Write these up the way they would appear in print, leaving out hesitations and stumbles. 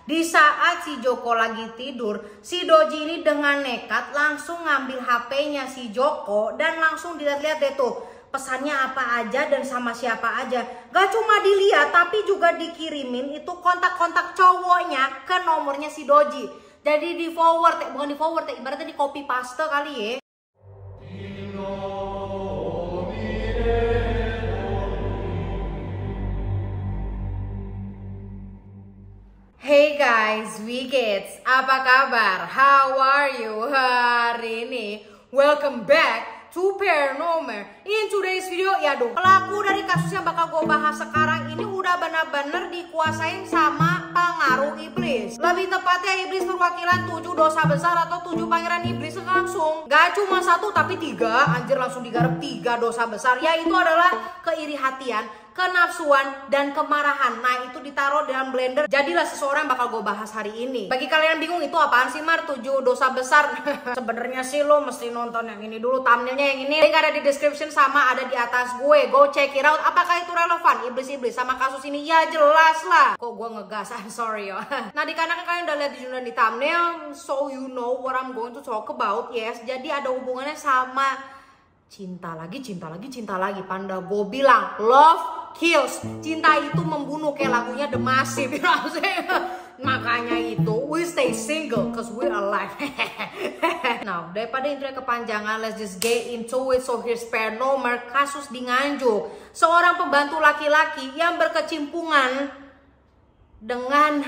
Di saat si Joko lagi tidur, si Doji ini dengan nekat langsung ngambil HP-nya si Joko dan langsung dilihat-lihat deh tuh pesannya apa aja dan sama siapa aja. Gak cuma dilihat tapi juga dikirimin itu kontak-kontak cowoknya ke nomornya si Doji. Jadi di forward, bukan di forward, ibaratnya di copy paste kali ya. Hey guys, Wickets, apa kabar? How are you hari ini? Welcome back to Paranormal. In today's video, ya dong, pelaku dari kasus yang bakal gue bahas sekarang ini udah benar-benar dikuasain sama pengaruh iblis. Lebih tepatnya iblis perwakilan 7 dosa besar atau 7 pangeran iblis langsung. Gak cuma 1 tapi 3, anjir langsung digarap 3 dosa besar. Yaitu adalah keiri hatian, kenafsuan, dan kemarahan. Nah itu ditaruh dalam blender. Jadilah seseorang yang bakal gue bahas hari ini. Bagi kalian bingung itu apaan sih Mar? 7 dosa besar. Sebenarnya sih lo mesti nonton yang ini dulu, thumbnailnya yang ini. Link ada di description sama ada di atas gue. Go check it out. Apakah itu relevan iblis-iblis sama kasus ini? Ya jelas lah. Kok gue ngegas? I'm sorry ya. Nah dikarenakan kalian udah lihat di judul dan di thumbnail, so you know what I'm going to talk about. Yes, jadi ada hubungannya sama cinta lagi. Panda gue bilang love kills. Cinta itu membunuh, kayak lagunya The Massive. Makanya itu we stay single cause we're alive. Nah daripada intronya kepanjangan, let's just get into it. So here's Paranormal. Kasus di Nganjuk, seorang pembantu laki-laki yang berkecimpungan dengan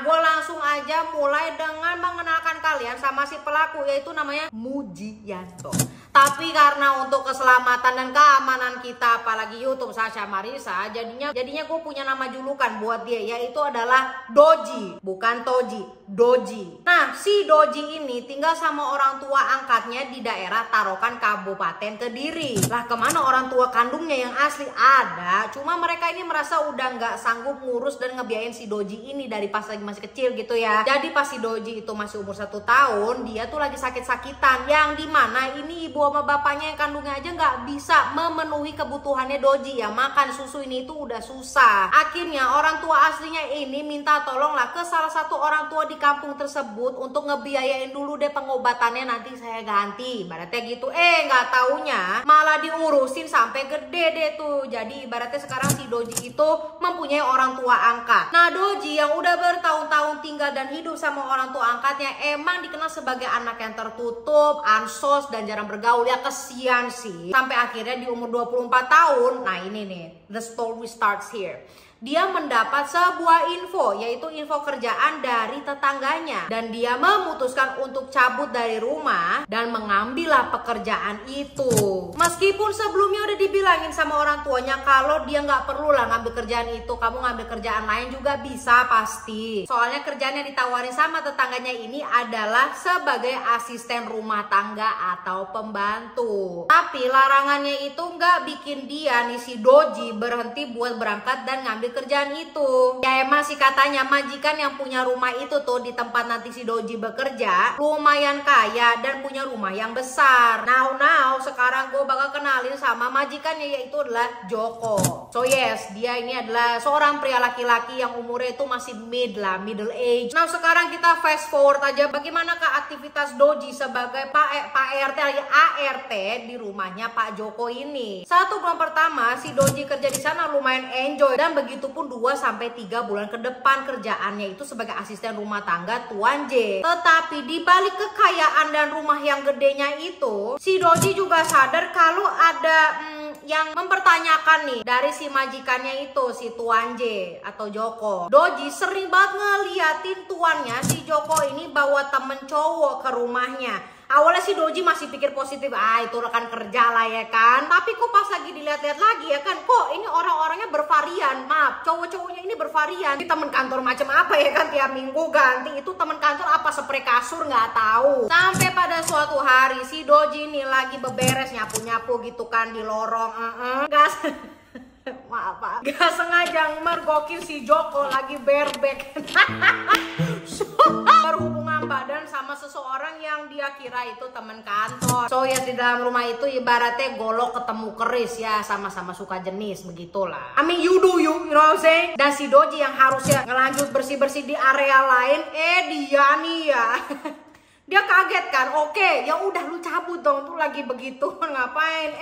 gue langsung aja mulai dengan mengenalkan kalian sama si pelaku, yaitu namanya Mujianto. Tapi karena untuk keselamatan dan keamanan kita, apalagi YouTube Sasha Marisa, jadinya gue punya nama julukan buat dia, yaitu adalah Doji, bukan Toji, Doji. Nah si Doji ini tinggal sama orang tua angkatnya di daerah Tarokan Kabupaten Kediri. Lah kemana orang tua kandungnya yang asli? Ada, cuma mereka ini merasa udah nggak sanggup ngurus dan ngebiayain si Doji ini dari pas lagi masih kecil gitu ya. Jadi pas si Doji itu masih umur 1 tahun, dia tuh lagi sakit-sakitan, yang dimana ini ibu sama bapaknya yang kandungnya aja nggak bisa memenuhi kebutuhannya Doji ya. Makan susu ini itu udah susah. Akhirnya orang tua aslinya ini minta tolonglah ke salah satu orang tua di kampung tersebut untuk ngebiayain dulu deh pengobatannya, nanti saya ganti, ibaratnya gitu. Nggak taunya malah diurusin sampai gede deh tuh. Jadi ibaratnya sekarang si Doji itu mempunyai orang tua angkat. Nah Doji yang udah bertahun-tahun tinggal dan hidup sama orang tua angkatnya emang dikenal sebagai anak yang tertutup, ansos, dan jarang bergaul ya. Kesian sih. Sampai akhirnya di umur 24 tahun, nah ini nih, the story starts here. Dia mendapat sebuah info, yaitu info kerjaan dari tetangganya. Dan dia memutuskan untuk cabut dari rumah dan mengambillah pekerjaan itu. Meskipun sebelumnya udah dibilangin sama orang tuanya kalau dia nggak perlu lah ngambil kerjaan itu, kamu ngambil kerjaan lain juga bisa pasti. Soalnya kerjaan yang ditawarin sama tetangganya ini adalah sebagai asisten rumah tangga atau pembantu. Tapi larangannya itu nggak bikin dia nih si Doji berhenti buat berangkat dan ngambil kerjaan itu. Ya emang sih katanya majikan yang punya rumah itu tuh di tempat nanti si Doji bekerja lumayan kaya dan punya rumah yang besar. Now sekarang gue bakal kenalin sama majikannya, yaitu adalah Joko. So yes, dia ini adalah seorang pria laki-laki yang umurnya itu masih middle age. Nah sekarang kita fast forward aja, bagaimanakah aktivitas Doji sebagai Pak RT ART di rumahnya Pak Joko ini. 1 bulan pertama si Doji kerja di sana lumayan enjoy, dan begitu pun 2-3 bulan ke depan kerjaannya itu sebagai asisten rumah tangga Tuan J. Tetapi di balik kekayaan dan rumah yang gedenya itu, si Doji juga sadar kalau ada yang mempertanyakan nih dari si majikannya itu, si Tuan J atau Joko. Doji sering banget ngeliatin tuannya si Joko ini bawa temen cowok ke rumahnya. Awalnya si Doji masih pikir positif, itu rekan kerja lah ya kan. Tapi kok pas lagi dilihat-lihat lagi ya kan, kok ini orang-orangnya bervarian. Maaf, cowok-cowoknya ini bervarian. Ini temen kantor macam apa ya kan, tiap minggu ganti. Itu temen kantor apa, spray kasur nggak tahu. Sampai pada suatu hari si Doji ini lagi beberes nyapu-nyapu gitu kan di lorong. Gas. Maaf, gak sengaja mergokin si Joko lagi bareback. Berhubungan badan sama seseorang yang dia kira itu teman kantor. So ya di dalam rumah itu ibaratnya golok ketemu keris ya, sama-sama suka jenis begitulah. I mean you know what I'm saying? Dan si Doji yang harusnya ngelanjut bersih-bersih di area lain, dia nih ya. Dia kaget kan, oke ya udah lu cabut dong tuh lagi begitu ngapain?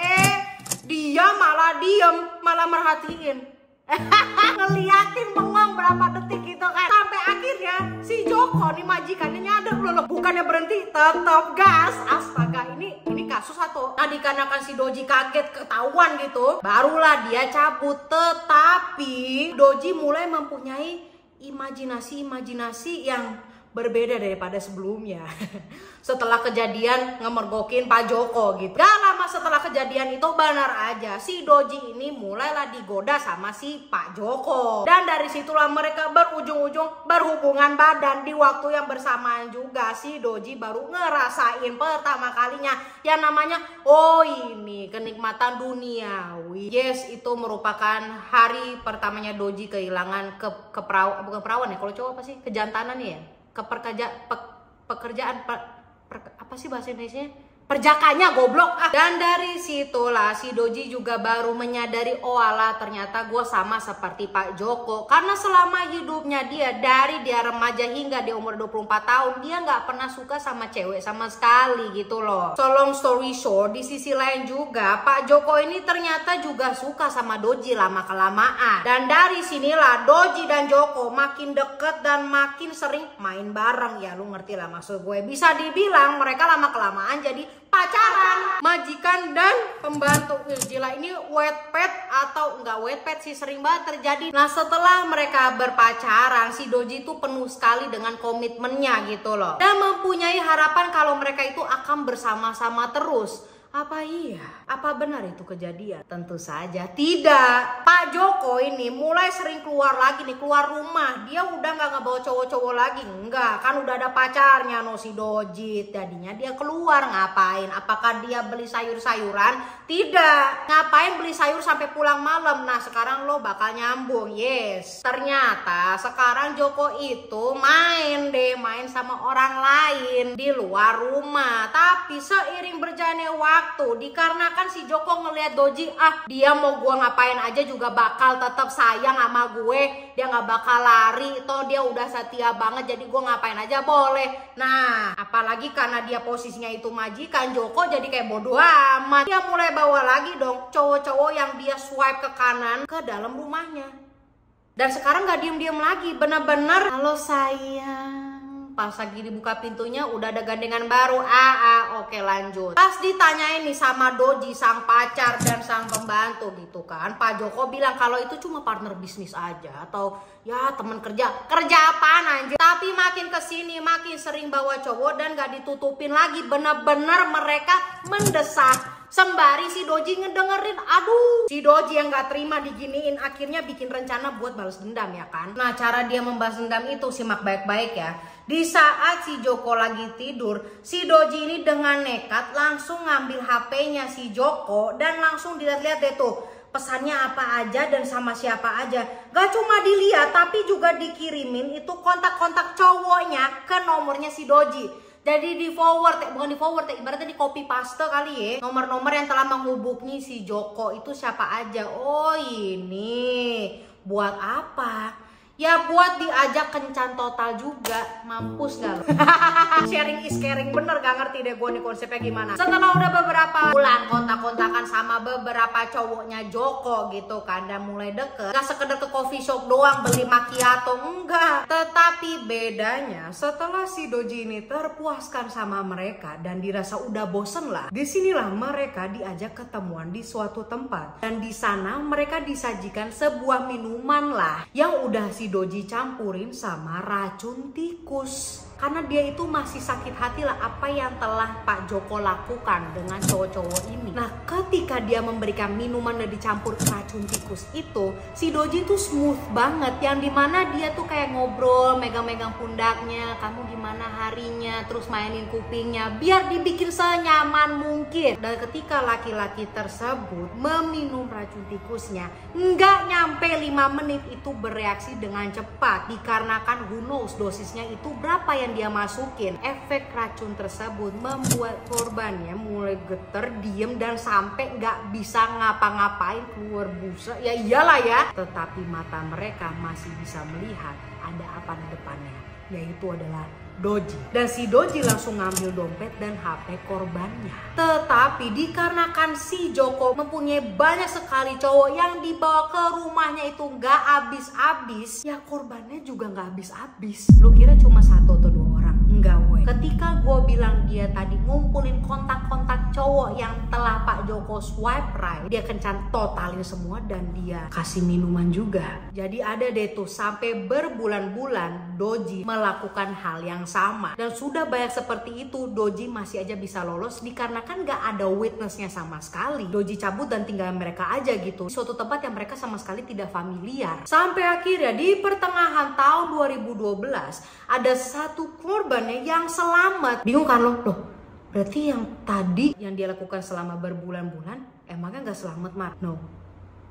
Dia malah diem, malah merhatiin. Ngeliatin bengong berapa detik gitu kan. Sampai akhirnya si Joko nih majikannya nyadar loh, bukannya berhenti, tetap gas. Astaga, ini kasus satu. Nah dikarenakan si Doji kaget ketahuan gitu, barulah dia cabut. Tetapi Doji mulai mempunyai imajinasi yang berbeda daripada sebelumnya. Setelah kejadian ngemergokin Pak Joko gitu. Gak lama setelah kejadian itu benar aja si Doji ini mulailah digoda sama si Pak Joko. Dan dari situlah mereka berujung-ujung berhubungan badan. Di waktu yang bersamaan juga si Doji baru ngerasain pertama kalinya yang namanya ini kenikmatan duniawi. Yes, itu merupakan hari pertamanya Doji kehilangan bukan perawan ya, kalau cowok apa sih? Kejantanan ya. Pekerjaan apa sih bahasa Indonesia? Perjakanya goblok. Dan dari situlah si Doji juga baru menyadari, alah ternyata gue sama seperti Pak Joko. Karena selama hidupnya dia dari dia remaja hingga dia umur 24 tahun dia nggak pernah suka sama cewek sama sekali gitu loh. So long story short, di sisi lain juga Pak Joko ini ternyata juga suka sama Doji lama kelamaan. Dan dari sinilah Doji dan Joko makin deket dan makin sering main bareng ya, lu ngerti lah maksud gue. Bisa dibilang mereka lama kelamaan jadi pacaran, majikan dan pembantu. Gila, ini wet pet atau enggak wet pet sih, sering banget terjadi. Nah setelah mereka berpacaran, si Doji itu penuh sekali dengan komitmennya gitu loh, dan mempunyai harapan kalau mereka itu akan bersama-sama terus. Apa iya? Apa benar itu kejadian? Tentu saja tidak. Pak Joko ini mulai sering keluar lagi nih, keluar rumah. Dia udah nggak ngebawa cowok-cowok lagi. Enggak, kan udah ada pacarnya si Doji. Jadinya dia keluar ngapain? Apakah dia beli sayur-sayuran? Tidak. Ngapain beli sayur sampai pulang malam? Nah sekarang lo bakal nyambung. Yes. Ternyata sekarang Joko itu main sama orang lain di luar rumah. Tapi seiring berjalannya waktu, dikarenakan si Joko ngelihat Doji, dia mau gua ngapain aja juga bakal tetap sayang sama gue, dia nggak bakal lari, toh dia udah setia banget, jadi gua ngapain aja boleh. Nah apalagi karena dia posisinya itu majikan, Joko jadi kayak bodo amat. Dia mulai bawa lagi dong cowok-cowok yang dia swipe ke kanan ke dalam rumahnya. Dan sekarang gak diem-diem lagi, bener-bener halo sayang. Pas lagi dibuka pintunya udah ada gandengan baru. Oke lanjut. Pas ditanyain nih sama Doji, sang pacar dan sang pembantu gitu kan, Pak Joko bilang kalau itu cuma partner bisnis aja atau ya temen kerja apaan anjir. Tapi makin kesini makin sering bawa cowok dan gak ditutupin lagi, bener-bener mereka mendesak. Sembari si Doji ngedengerin, si Doji yang gak terima diginiin akhirnya bikin rencana buat balas dendam ya kan. Nah cara dia membalas dendam itu simak baik-baik ya. Di saat si Joko lagi tidur, si Doji ini dengan nekat langsung ngambil HP-nya si Joko dan langsung dilihat-lihat deh tuh pesannya apa aja dan sama siapa aja. Gak cuma dilihat tapi juga dikirimin itu kontak-kontak cowoknya ke nomornya si Doji. Jadi di forward, bukan di forward, ibaratnya di copy paste kali ya. Nomor-nomor yang telah menghubungi si Joko itu siapa aja. Oh ini buat apa? Ya buat diajak kencan total juga. Mampus gak lo? Sharing is caring, bener gak ngerti deh gue nih konsepnya gimana. Setelah udah beberapa bulan kontak-kontakan sama beberapa cowoknya Joko gitu kan, dan mulai deket, gak sekedar ke coffee shop doang beli macchiato, enggak. Tetapi bedanya setelah si Doji ini terpuaskan sama mereka dan dirasa udah bosen lah, disinilah mereka diajak ketemuan di suatu tempat. Dan di sana mereka disajikan sebuah minuman lah yang udah si Doji campurin sama racun tikus. Karena dia itu masih sakit hati lah apa yang telah Pak Joko lakukan dengan cowok-cowok ini. Nah ketika dia memberikan minuman dan dicampur racun tikus itu, si Doji tuh smooth banget. Yang dimana dia tuh kayak ngobrol, megang-megang pundaknya, kamu gimana harinya, terus mainin kupingnya, biar dibikin senyaman mungkin. Dan ketika laki-laki tersebut meminum racun tikusnya, nggak nyampe 5 menit itu bereaksi dengan cepat. Dikarenakan who knows dosisnya itu berapa yang yang dia masukin. Efek racun tersebut membuat korbannya mulai getar, diem, dan sampai nggak bisa ngapa-ngapain, keluar busa. Ya iyalah ya. Tetapi mata mereka masih bisa melihat ada apa di depannya, yaitu adalah Doji. Dan si Doji langsung ngambil dompet dan HP korbannya. Tetapi dikarenakan si Joko mempunyai banyak sekali cowok yang dibawa ke rumahnya itu nggak habis-habis, ya korbannya juga nggak habis-habis. Lu kira cuma 1 atau 2 orang? Enggak weh. Ketika gue bilang dia tadi ngumpulin kontak-kontak cowok yang telah Pak Joko swipe right, dia kencan totalin semua dan dia kasih minuman juga. Jadi ada deh tuh sampai berbulan-bulan Doji melakukan hal yang sama. Dan sudah banyak seperti itu, Doji masih aja bisa lolos dikarenakan gak ada witnessnya sama sekali. Doji cabut dan tinggal mereka aja gitu, suatu tempat yang mereka sama sekali tidak familiar. Sampai akhirnya di pertengahan tahun 2012 ada satu korbannya yang selamat. Bingung kan lo? Loh, berarti yang tadi yang dia lakukan selama berbulan-bulan emangnya gak selamat, Mar? No,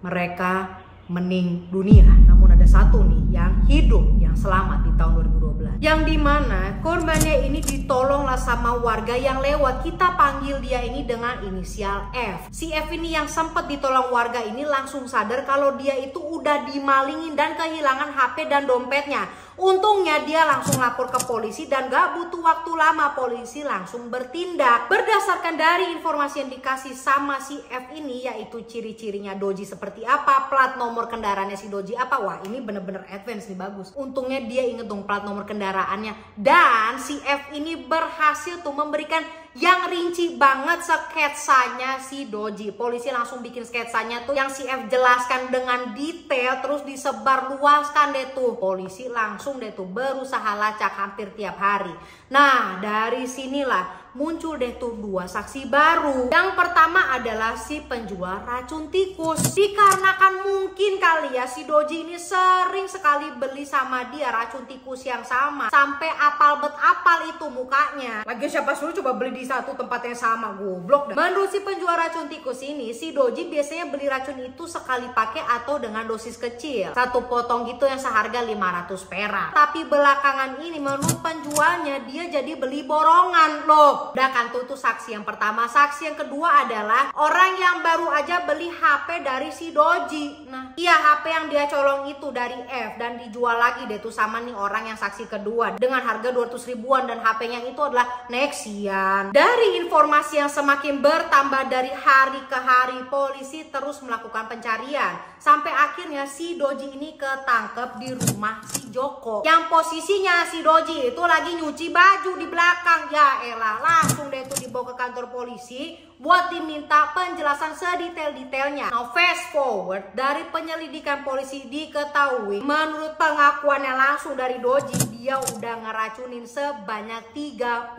mereka meninggal dunia. Namun ada satu nih yang hidup, yang selamat di tahun 2012. Yang dimana korbannya ini ditolonglah sama warga yang lewat. Kita panggil dia ini dengan inisial F. Si F ini yang sempat ditolong warga ini langsung sadar kalau dia itu udah dimalingin dan kehilangan HP dan dompetnya. Untungnya dia langsung lapor ke polisi dan gak butuh waktu lama, polisi langsung bertindak. Berdasarkan dari informasi yang dikasih sama si F ini, yaitu ciri-cirinya Doji seperti apa, plat nomor kendaraannya si Doji apa. Wah, ini bener-bener advance nih, bagus. Untungnya dia inget dong plat nomor kendaraannya. Dan si F ini berhasil tuh memberikan yang rinci banget sketsanya si Doji. Polisi langsung bikin sketsanya tuh yang si F jelaskan dengan detail, terus disebar luaskan deh tuh. Polisi langsung deh tuh berusaha lacak hampir tiap hari. Nah, dari sinilah muncul deh tuh 2 saksi baru. Yang pertama adalah si penjual racun tikus. Dikarenakan mungkin kali ya si Doji ini sering sekali beli sama dia racun tikus yang sama, sampai apal bet apal itu mukanya. Lagi siapa suruh coba beli di satu tempat yang sama, goblok dah. Menurut si penjual racun tikus ini, si Doji biasanya beli racun itu sekali pakai atau dengan dosis kecil, 1 potong gitu yang seharga 500 perak. Tapi belakangan ini menurut penjualnya dia jadi beli borongan loh. Udah kan tuh saksi yang pertama. Saksi yang kedua adalah orang yang baru aja beli HP dari si Doji. Nah iya, HP yang dia colong itu dari F dan dijual lagi deh tuh sama nih orang yang saksi kedua dengan harga 200 ribuan dan HP-nya itu adalah Nexian. Dari informasi yang semakin bertambah dari hari ke hari, polisi terus melakukan pencarian sampai akhirnya si Doji ini ketangkep di rumah si Joko, yang posisinya si Doji itu lagi nyuci baju di belakang. Ya elah, langsung deh tuh dibawa ke kantor polisi buat diminta penjelasan sedetail-detailnya. Now fast forward, dari penyelidikan polisi diketahui menurut pengakuannya langsung dari Doji, dia udah ngeracunin sebanyak 32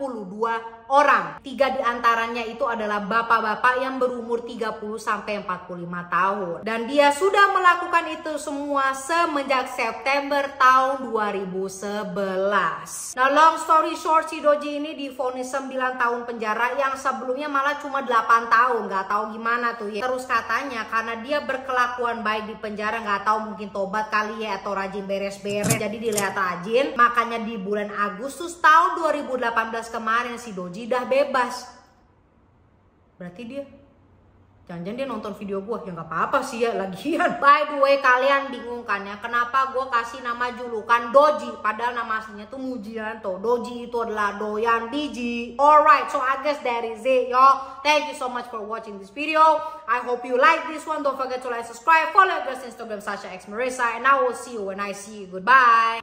orang. 3 diantaranya itu adalah bapak-bapak yang berumur 30 sampai 45 tahun. Dan dia sudah melakukan itu semua semenjak September tahun 2011. Nah long story short, si Doji ini divonis 9 tahun penjara yang sebelumnya malah cuma 8 tahun. Gak tahu gimana tuh ya. Terus katanya karena dia berkelakuan baik di penjara, gak tahu mungkin tobat kali ya atau rajin beres-beres, jadi dilihat rajin. Makanya di bulan Agustus tahun 2018 kemarin si Doji udah bebas. Berarti dia jangan-jangan dia nonton video gue. Ya nggak apa-apa sih ya, lagian. By the way, kalian bingung kan ya kenapa gue kasih nama julukan Doji padahal nama aslinya tuh Mujianto. Doji itu adalah doyan biji. Alright, so I guess that is it y'all. Thank you so much for watching this video. I hope you like this one. Don't forget to like, subscribe, follow your girl's Instagram Sasha X Marissa, and I will see you when I see you. Goodbye.